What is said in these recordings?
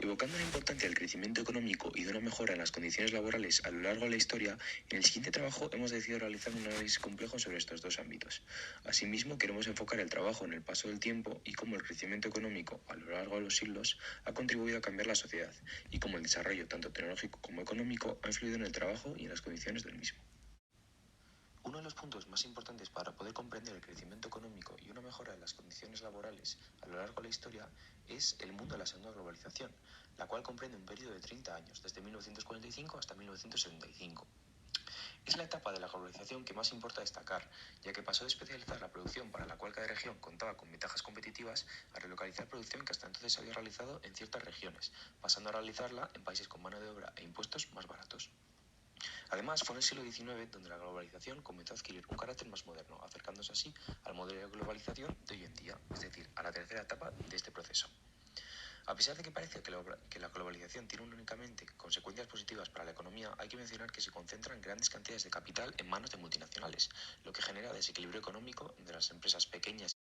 Evocando la importancia del crecimiento económico y de una mejora en las condiciones laborales a lo largo de la historia, en el siguiente trabajo hemos decidido realizar un análisis complejo sobre estos dos ámbitos. Asimismo, queremos enfocar el trabajo en el paso del tiempo y cómo el crecimiento económico a lo largo de los siglos ha contribuido a cambiar la sociedad y cómo el desarrollo tanto tecnológico como económico ha influido en el trabajo y en las condiciones del mismo. Uno de los puntos más importantes para poder comprender el crecimiento económico y una mejora en las condiciones laborales a lo largo de la historia es el mundo de la segunda globalización, la cual comprende un periodo de 30 años, desde 1945 hasta 1975. Es la etapa de la globalización que más importa destacar, ya que pasó de especializar la producción para la cual cada región contaba con ventajas competitivas a relocalizar producción que hasta entonces se había realizado en ciertas regiones, pasando a realizarla en países con mano de obra e impuestos más baratos. Además, fue en el siglo XIX donde la globalización comenzó a adquirir un carácter más moderno, acercándose así al modelo de globalización de hoy en día, es decir, a la tercera etapa de este proceso. A pesar de que parece que la globalización tiene únicamente consecuencias positivas para la economía, hay que mencionar que se concentran grandes cantidades de capital en manos de multinacionales, lo que genera desequilibrio económico entre las empresas pequeñas.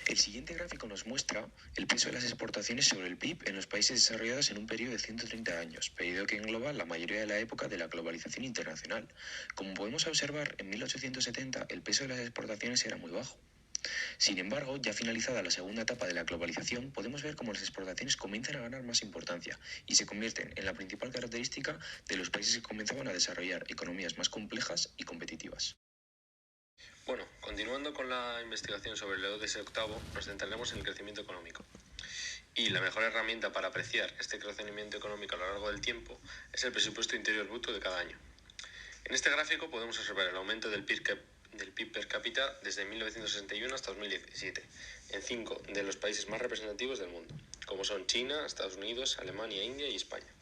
El siguiente gráfico nos muestra el peso de las exportaciones sobre el PIB en los países desarrollados en un periodo de 130 años, periodo que engloba la mayoría de la época de la globalización internacional. Como podemos observar, en 1870 el peso de las exportaciones era muy bajo. Sin embargo, ya finalizada la segunda etapa de la globalización, podemos ver cómo las exportaciones comienzan a ganar más importancia y se convierten en la principal característica de los países que comenzaban a desarrollar economías más complejas y competitivas. Bueno, continuando con la investigación sobre el ODS octavo, nos centraremos en el crecimiento económico. Y la mejor herramienta para apreciar este crecimiento económico a lo largo del tiempo es el presupuesto interior bruto de cada año. En este gráfico podemos observar el aumento del PIB per cápita desde 1961 hasta 2017, en 5 de los países más representativos del mundo, como son China, Estados Unidos, Alemania, India y España.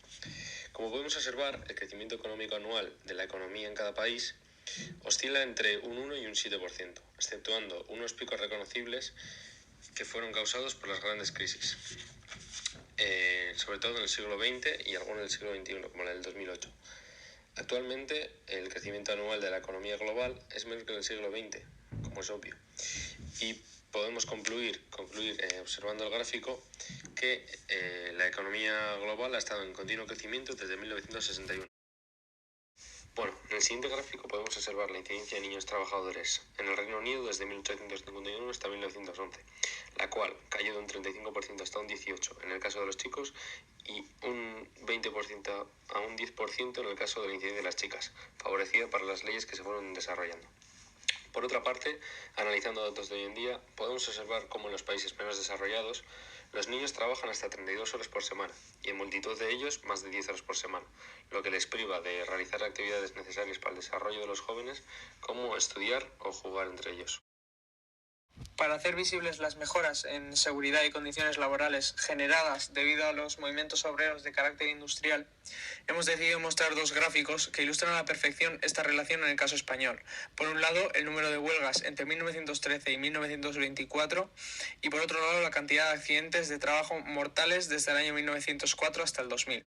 Como podemos observar, el crecimiento económico anual de la economía en cada país oscila entre un 1 y un 7%, exceptuando unos picos reconocibles que fueron causados por las grandes crisis, sobre todo en el siglo XX y algunos del siglo XXI, como la del 2008. Actualmente, el crecimiento anual de la economía global es menor que en el siglo XX, como es obvio. Y podemos concluir observando el gráfico, que la economía global ha estado en continuo crecimiento desde 1961. Bueno, en el siguiente gráfico podemos observar la incidencia de niños trabajadores en el Reino Unido desde 1851 hasta 1911, la cual cayó de un 35% hasta un 18% en el caso de los chicos y un 20% a un 10% en el caso de la incidencia de las chicas, favorecida por las leyes que se fueron desarrollando. Por otra parte, analizando datos de hoy en día, podemos observar cómo en los países menos desarrollados los niños trabajan hasta 32 horas por semana y en multitud de ellos más de 10 horas por semana, lo que les priva de realizar actividades necesarias para el desarrollo de los jóvenes como estudiar o jugar entre ellos. Para hacer visibles las mejoras en seguridad y condiciones laborales generadas debido a los movimientos obreros de carácter industrial, hemos decidido mostrar dos gráficos que ilustran a la perfección esta relación en el caso español. Por un lado, el número de huelgas entre 1913 y 1924 y por otro lado, la cantidad de accidentes de trabajo mortales desde el año 1904 hasta el 2000.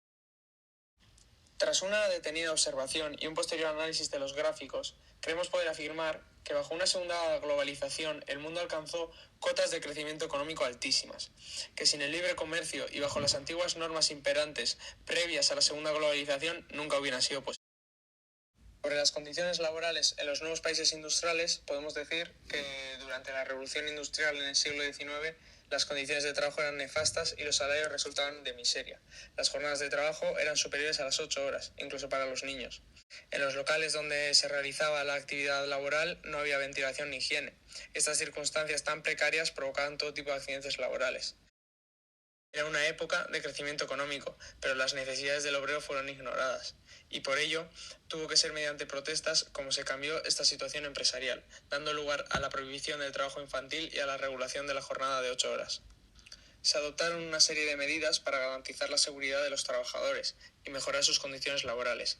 Tras una detenida observación y un posterior análisis de los gráficos, creemos poder afirmar que bajo una segunda globalización el mundo alcanzó cotas de crecimiento económico altísimas, que sin el libre comercio y bajo las antiguas normas imperantes previas a la segunda globalización nunca hubieran sido posibles. Sobre las condiciones laborales en los nuevos países industriales, podemos decir que durante la revolución industrial en el siglo XIX las condiciones de trabajo eran nefastas y los salarios resultaban de miseria. Las jornadas de trabajo eran superiores a las 8 horas, incluso para los niños. En los locales donde se realizaba la actividad laboral no había ventilación ni higiene. Estas circunstancias tan precarias provocaban todo tipo de accidentes laborales. Era una época de crecimiento económico, pero las necesidades del obrero fueron ignoradas, y por ello tuvo que ser mediante protestas como se cambió esta situación empresarial, dando lugar a la prohibición del trabajo infantil y a la regulación de la jornada de 8 horas. Se adoptaron una serie de medidas para garantizar la seguridad de los trabajadores y mejorar sus condiciones laborales,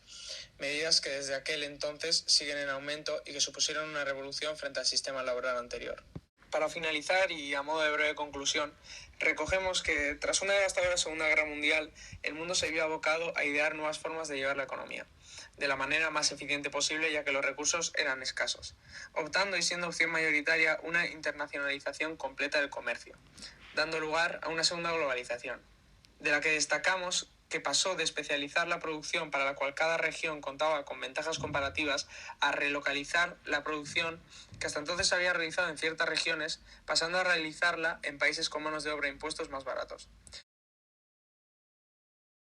medidas que desde aquel entonces siguen en aumento y que supusieron una revolución frente al sistema laboral anterior. Para finalizar y a modo de breve conclusión, recogemos que tras una devastadora Segunda Guerra Mundial, el mundo se vio abocado a idear nuevas formas de llevar la economía, de la manera más eficiente posible ya que los recursos eran escasos, optando y siendo opción mayoritaria una internacionalización completa del comercio, dando lugar a una segunda globalización. de la que destacamos que pasó de especializar la producción para la cual cada región contaba con ventajas comparativas a relocalizar la producción que hasta entonces se había realizado en ciertas regiones, pasando a realizarla en países con manos de obra e impuestos más baratos.